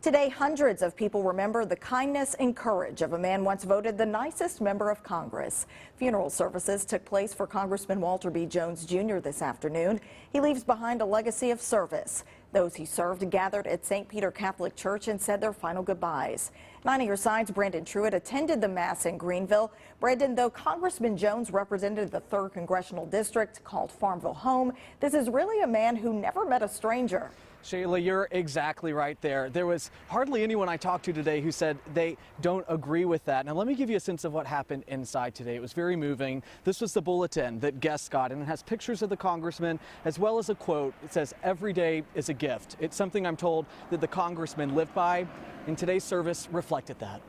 Today, hundreds of people remember the kindness and courage of a man once voted the nicest member of Congress. Funeral services took place for Congressman Walter B. Jones Jr. this afternoon. He leaves behind a legacy of service. Those he served gathered at St. Peter Catholic Church and said their final goodbyes. 9 on your side's Brandon Truitt attended the Mass in Greenville. Brandon, though Congressman Jones represented the 3rd Congressional District called Farmville home, this is really a man who never met a stranger. Shayla, you're exactly right there. There was hardly anyone I talked to today who said they don't agree with that. Now, let me give you a sense of what happened inside today. It was very moving. This was the bulletin that guests got, and it has pictures of the congressman as well as a quote. It says, "Every day is a gift." It's something I'm told that the congressman lived by, and today's service reflected that.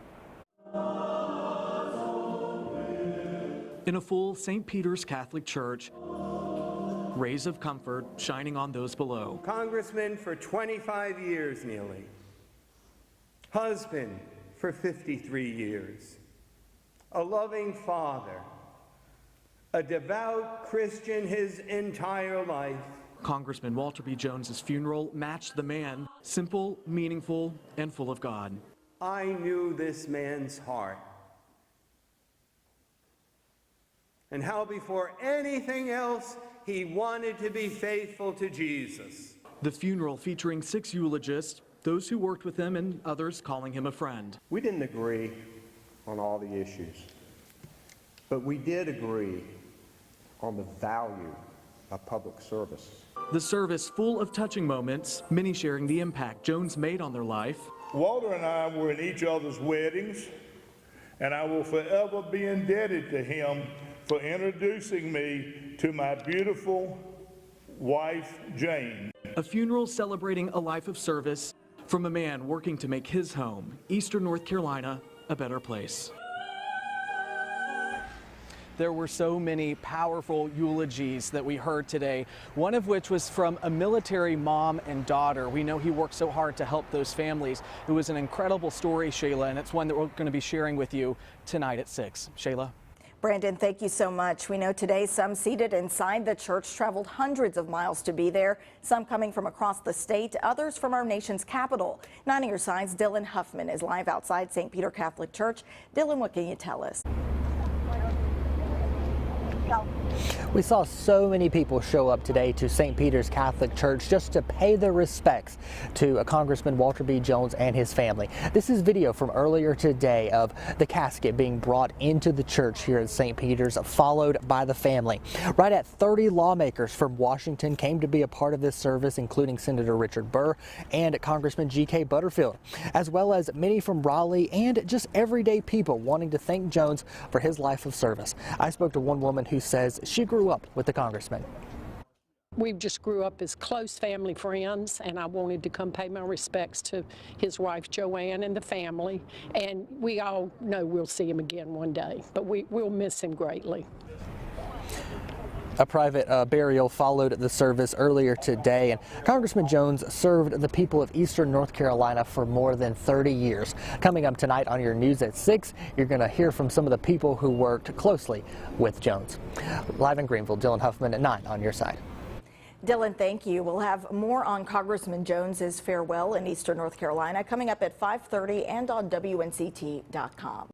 In a full St. Peter's Catholic Church, rays of comfort shining on those below. Congressman for 25 years nearly. Husband for 53 years. A loving father. A devout Christian his entire life. Congressman Walter B. Jones's funeral matched the man, simple, meaningful, and full of God. I knew this man's heart. And how before anything else, he wanted to be faithful to Jesus. The funeral featuring 6 eulogists, those who worked with him and others calling him a friend. We didn't agree on all the issues, but we did agree on the value of public service. The service full of touching moments, many sharing the impact Jones made on their life. Walter and I were in each other's weddings, and I will forever be indebted to him for introducing me to my beautiful wife, Jane. A funeral celebrating a life of service from a man working to make his home, Eastern North Carolina, a better place. There were so many powerful eulogies that we heard today, one of which was from a military mom and daughter. We know he worked so hard to help those families. It was an incredible story, Shayla, and it's one that we're going to be sharing with you tonight at 6. Shayla? Brandon, thank you so much. We know today some seated inside the church traveled hundreds of miles to be there, some coming from across the state, others from our nation's capital. 9 on your side's Dylan Huffman is live outside St. Peter Catholic Church. Dylan, what can you tell us? We saw so many people show up today to St. Peter's Catholic Church just to pay their respects to Congressman Walter B. Jones and his family. This is video from earlier today of the casket being brought into the church here at St. Peter's, followed by the family. Right at 30 lawmakers from Washington came to be a part of this service, including Senator Richard Burr and Congressman G.K. Butterfield, as well as many from Raleigh and just everyday people wanting to thank Jones for his life of service. I spoke to one woman who says she grew up with the congressman. We just grew up as close family friends, and I wanted to come pay my respects to his wife Joanne and the family, and we all know we'll see him again one day, but we'll miss him greatly. A private burial followed the service earlier today, and Congressman Jones served the people of Eastern North Carolina for more than 30 years. Coming up tonight on your news at 6, you're going to hear from some of the people who worked closely with Jones. Live in Greenville, Dylan Huffman at 9 on your side. Dylan, thank you. We'll have more on Congressman Jones's farewell in Eastern North Carolina coming up at 5:30 and on WNCT.com.